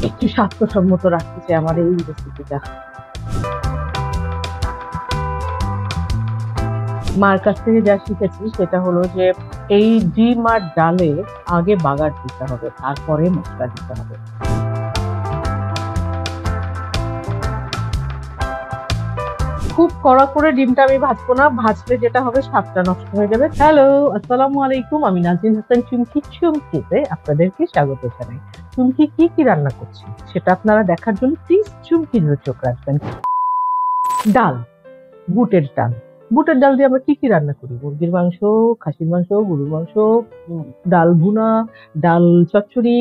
একটু স্বাস্থ্যসম্মত রাখতে চাই আমার এই রেসিপিটা। মার কাছ থেকে যা শিখেছি সেটা হলো যে এই ডিম আর ডালে আগে বাগার দিতে হবে, তারপরে মশলা দিতে হবে। খুব কড়া করে ডিমটা আমি ভাজবো না, ভাজলে যেটা হবে স্বাদটা নষ্ট হয়ে যাবে। হ্যালো, আসসালামু আলাইকুম, আমি নাজিন হাসান চুমকি। চুমকিতে আপনাদেরকে স্বাগত জানাই। চুমকি কি কি রান্না করছি সেটা আপনারা দেখার জন্য প্লিজ চুমকির চোখ রাখবেন। ডাল, বুটের ডাল। বুটের ডাল দিয়ে আমরা কি কি রান্না করি? মুরগির মাংস, খাসির মাংস, গরুর মাংস, ডাল ভুনা, ডাল চচ্চড়ি,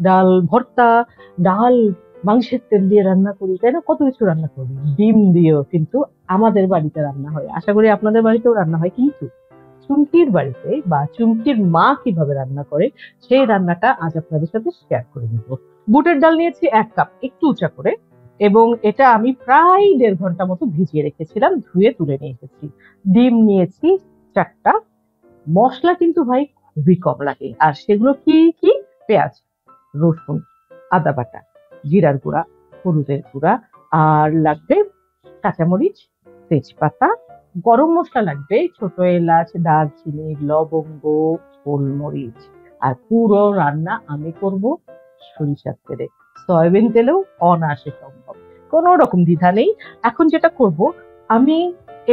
ডাল ভর্তা, ডাল মাংসের তেল দিয়ে রান্না করি, তাই না? কত কিছু রান্না করি। ডিম দিয়েও কিন্তু আমাদের বাড়িতে রান্না হয়, আশা করি আপনাদের বাড়িতেও রান্না হয়। কিন্তু চুমকির বাড়িতে বা চুমকির মা কিভাবে রান্না করে সেই রান্নাটা আজ আপনাদের সাথে শেয়ার করে নিব। বুটের ডাল নিয়েছি 1 কাপ, একটু উঁচা করে, এবং এটা আমি প্রায় 1.5 ঘন্টা মতো ভিজিয়ে রেখেছিলাম, ধুয়ে তুলে নিয়ে এসেছি। ডিম নিয়েছি 4টা। মশলা কিন্তু ভাই খুবই কম লাগে, আর সেগুলো কি কি? পেঁয়াজ, রসুন, আদা বাটা, জিরার গুঁড়া, হলুদের গুঁড়া, আর লাগবে কাঁচামরিচ, তেজপাতা, গরম মশলা লাগবে ছোট এলাচ, দারচিনি, লবঙ্গ, গোলমরিচ। আর পুরো রান্না আমি করব সরিষার তেলে, সয়াবিন তেলেও অনায়াসে সম্ভব, কোনো রকম দ্বিধা নেই। এখন যেটা করব, আমি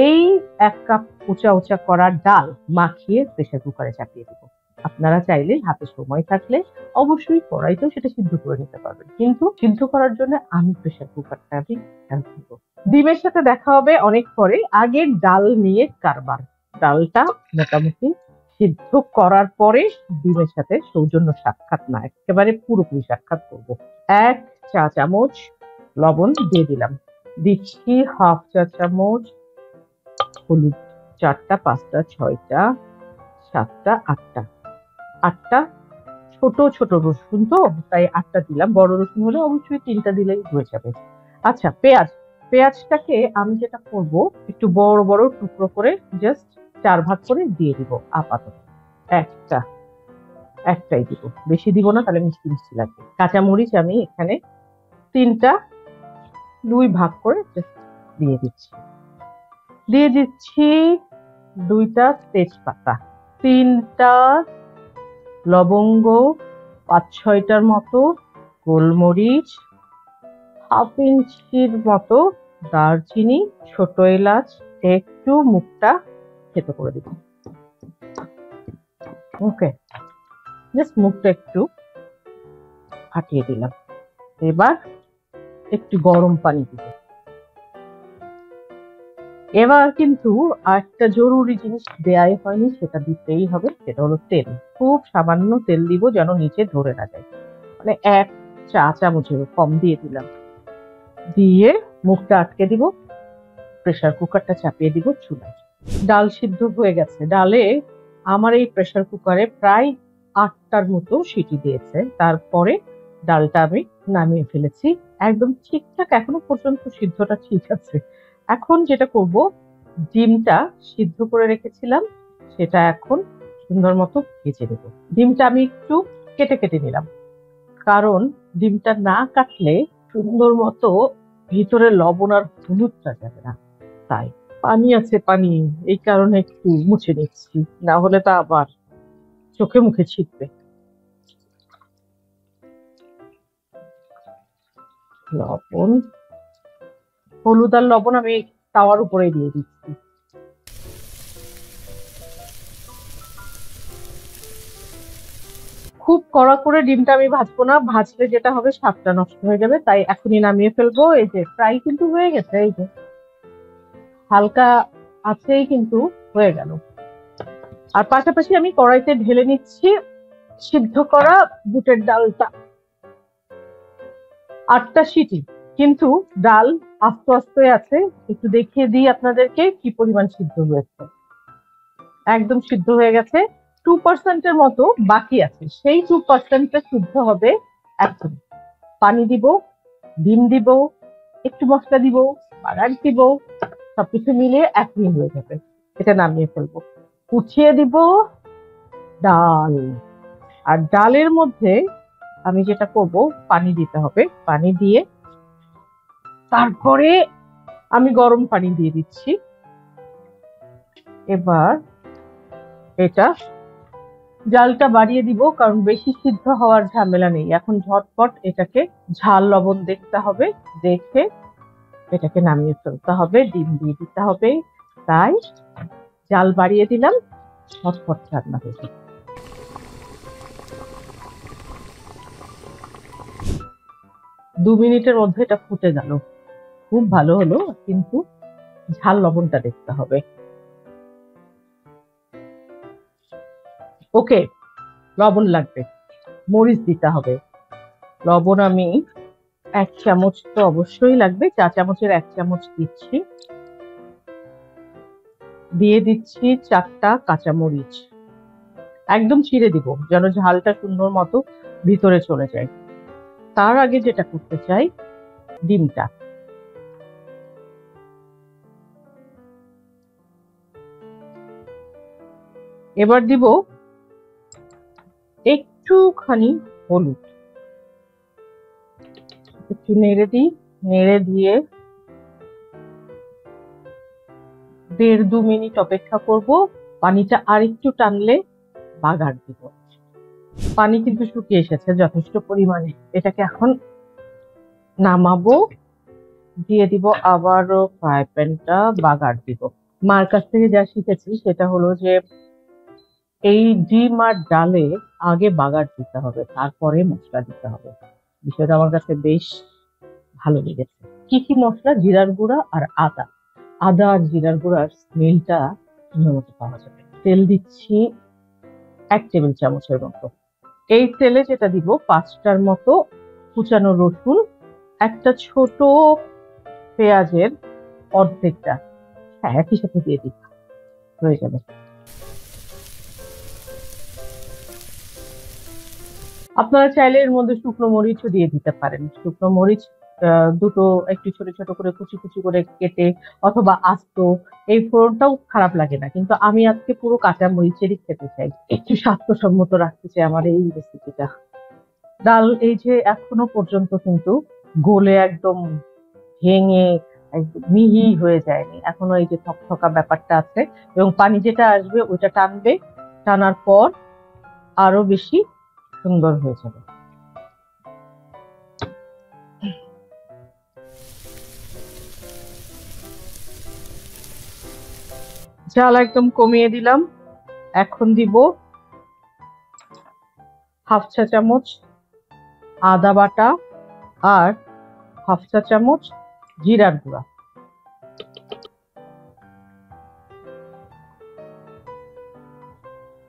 এই 1 কাপ উঁচা উঁচা করা ডাল মাখিয়ে প্রেসার কুকারে চাপিয়ে দেবো। আপনারা চাইলে হাতে সময় থাকলে অবশ্যই কড়াইতেও সেটা সিদ্ধ করে নিতে পারবেন, কিন্তু সিদ্ধ করার জন্য আমি প্রেসার কুকারটা আমি দেবো। ডিমের সাথে দেখা হবে অনেক পরে, আগে ডাল নিয়ে কারবার। ডালটা মোটামুটি সিদ্ধ করার পরে ডিমের সাথে সৌজন্য সাক্ষাৎ না, একেবারে পুরোপুরি সাক্ষাৎ করব। 1 চা চামচ লবণ দিয়ে দিলাম, দিচ্ছি 1/2 চা চামচ হলুদ, 4টা, 5টা, 6টা, 7টা, 8টা, 8টা ছোট ছোট রসুন, তো তাই 8টা দিলাম। বড় রসুন হলে অবশ্যই 3টা দিলেই হয়ে যাবে। আচ্ছা, পেঁয়াজ, পেঁয়াজটাকে আমি যেটা করব, একটু বড় বড় টুকরো করে জাস্ট 4 ভাগ করে দিয়ে দিব আপাতত। একটা একটাই দিব, বেশি দিব না, তাহলে মিষ্টি মিষ্টি লাগবে। কাঁচামরিচ আমি এখানে 3টা 2 ভাগ করে জাস্ট দিয়ে দিচ্ছি। দিয়ে দিচ্ছি 2টা তেজপাতা, 3টা লবঙ্গ, 5-6টার মতো গোলমরিচ, 1/2 ইঞ্চির মতো দারচিনি, ছোট এলাচ, একটু মুখটা থেতো করে দিব। ওকে, জাস্ট মুখটা একটু ফাটিয়ে দিলাম। এবার একটু গরম পানি দিব। এবার কিন্তু একটা জরুরি জিনিস দেয়াই হয়নি, সেটা দিতেই হবে, সেটা হলো তেল। খুব সামান্য তেল দিব, যেন নিচে ধরে না যায়, মানে 1 চা চামচের কম দিয়ে দিলাম। দিয়ে মুখটা আটকে দিব, প্রেসার কুকারটা চাপিয়ে দিব চুলায়। ডাল সিদ্ধ হয়ে গেছে। ডালে আমার এই প্রেসার কুকারে প্রায় 8টার মতো সিটি দিয়েছে, তারপরে ডালটা আমি নামিয়ে ফেলেছি। একদম ঠিকঠাক, এখনো পর্যন্ত সিদ্ধটা ঠিক আছে। এখন যেটা করব, ডিমটা সিদ্ধ করে রেখেছিলাম সেটা এখন সুন্দর মতো ভেজে দেবো। ডিমটা আমি একটু কেটে কেটে নিলাম, কারণ ডিমটা না কাটলে সুন্দর মতো ভিতরে লবণ আর হলুদটা যাবে না, তাই। পানি আছে, পানি, এই কারণে একটু মুছে নিচ্ছি, না হলে তা আবার চোখে মুখে ছিটবে। লবণ, হলুদ আর লবণ আমি তাওয়ার উপরে দিয়ে দিচ্ছি। খুব কড়া করে ডিমটা আমি ভাজবো না, ভাজলে যেটা হবে স্বাদটা নষ্ট হয়ে যাবে, তাই এখনই নামিয়ে ফেলবো। এই যে ফ্রাই কিন্তু হয়ে গেছে, এই যে হালকা আছেই কিন্তু হয়ে গেল। আর পাশাপাশি আমি কড়াইতে ঢেলে নিচ্ছি সিদ্ধ করা বুটের ডালটা। 8টা সিটি, কিন্তু ডাল আস্তে আস্তে আছে। একটু দেখিয়ে দিই আপনাদেরকে কি পরিমাণ সিদ্ধ হয়েছে। একদম সিদ্ধ হয়ে গেছে, 2% মতো বাকি আছে, সেই 2% সিদ্ধ হবে এখন। পানি দিব, ডিম দিব, একটু মশলা দিব, বাগার দিব, সবকিছু মিলিয়ে এখনই হয়ে যাবে। এটা নামিয়ে ফেলবো। উঠিয়ে দিব ডাল, আর ডালের মধ্যে আমি যেটা করব, পানি দিতে হবে। পানি দিয়ে তারপরে আমি গরম পানি দিয়ে দিচ্ছি। এবার এটা জালটা বাড়িয়ে দিব, কারণ বেশি সিদ্ধ হওয়ার ঝামেলা নেই। এখন ঝটপট এটাকে ঝাল লবণ দেখতে হবে, দেখে এটাকে নামিয়ে ফেলতে হবে, ডিম দিয়ে দিতে হবে। তাই জাল বাড়িয়ে দিলাম, ঝটপট রান্না হয়ে যাবে। 2 মিনিটের মধ্যে এটা ফুটে গেল, খুব ভালো হলো। কিন্তু ঝাল লবণটা দেখতে হবে। ওকে, লবণ লাগবে, মরিচ দিতে হবে। লবণ আমি 1 চামচ তো অবশ্যই লাগবে, 4 চামচের 1 চামচ দিচ্ছি। দিয়ে দিচ্ছি 4টা কাঁচামরিচ, একদম ছিঁড়ে দিব যেন ঝালটা সুন্দর মতো ভিতরে চলে যায়। তার আগে যেটা করতে চাই, ডিমটা এবার দিব। একটুখানি হলুদ, একটু নেড়ে দিই। নেড়ে দিয়ে 1.5-2 মিনিট অপেক্ষা করব। পানিটা আর একটু টানলে বাগার দিব। পানি কিন্তু শুকিয়ে এসেছে যথেষ্ট পরিমাণে। এটাকে এখন নামাবো, দিয়ে দিব আবারও ফ্রাই প্যানটা, বাগার দিব। মার কাছ থেকে যা শিখেছি সেটা হলো যে এই ডিম আর ডালে আগে বাগার দিতে হবে, তারপরে মশলা দিতে হবে। বিষয়টা আমার কাছে বেশ ভালো লেগেছে। কি কি মশলা? জিরার গুঁড়া আর আদা। আদা আর জিরার গুঁড়ার স্মেলটা সুন্দর মতো পাওয়া যাবে। তেল দিচ্ছি 1 টেবিল চামচের মতো। এই তেলে যেটা দিব, 5টার মতো কুচানো রসুন, একটা ছোট পেঁয়াজের অর্ধেকটা, হ্যাঁ একই সাথে দিয়ে দিই, হয়ে যাবে। আপনারা চাইলে এর মধ্যে শুকনো মরিচও দিয়ে দিতে পারেন। শুকনো মরিচ দুটো একটু ছোট ছোট করে কুচি কুচি করে কেটে, অথবা আস্ত, এই ফোড়নটাও খারাপ লাগে না। কিন্তু আমি আজকে পুরো কাঁচা মরিচেরই খেতে চাই, একটু স্বাস্থ্যসম্মত রাখতে চাই আমার এই রেসিপিটা। ডাল এই যে এখনো পর্যন্ত কিন্তু গলে একদম ভেঙে একদম মিহি হয়ে যায়নি, এখনো এই যে থকথকা ব্যাপারটা আছে। এবং পানি যেটা আসবে ওইটা টানবে, টানার পর আরো বেশি সুন্দর হয়ে যাবে। জাল একদম কমিয়ে দিলাম। এখন দিব 1/2 চা চামচ আদা বাটা আর 1/2 চা চামচ জিরার গুঁড়া।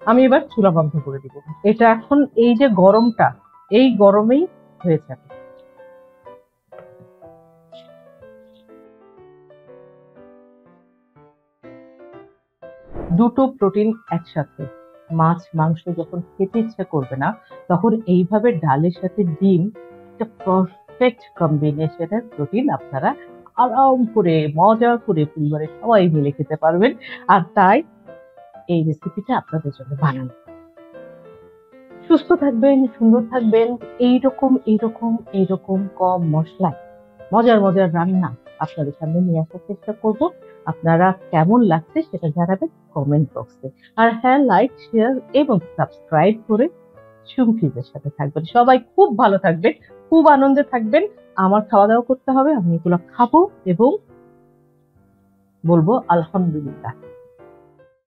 আমি এবার চুলা বন্ধ করে দিব। এটা এখন এই যে গরমটা, এই গরমেই হয়ে যাবে। দুটো প্রোটিন একসাথে। মাছ মাংস যখন খেতে ইচ্ছা করবে না, তখন এইভাবে ডালের সাথে ডিম, একটা পারফেক্ট কম্বিনেশনের প্রোটিন আপনারা আরাম করে মজা করে পরিবারের সবাই মিলে খেতে পারবেন। আর তাই এই রেসিপিটা আপনাদের জন্য বানানো। সুস্থ থাকবেন, সুন্দর থাকবেন। এইরকম এইরকম এইরকম কম মশলায় মজার মজার রান্না আপনাদের সামনে নিয়ে আসার চেষ্টা করব। আপনারা কেমন লাগছে সেটা জানাবেন কমেন্ট বক্সে। আর হ্যাঁ, লাইক, শেয়ার এবং সাবস্ক্রাইব করে সুমফিজের সাথে থাকবেন। সবাই খুব ভালো থাকবেন, খুব আনন্দে থাকবেন। আমার খাওয়া দাওয়া করতে হবে, আমি এগুলো খাবো এবং বলবো আলহামদুলিল্লাহ।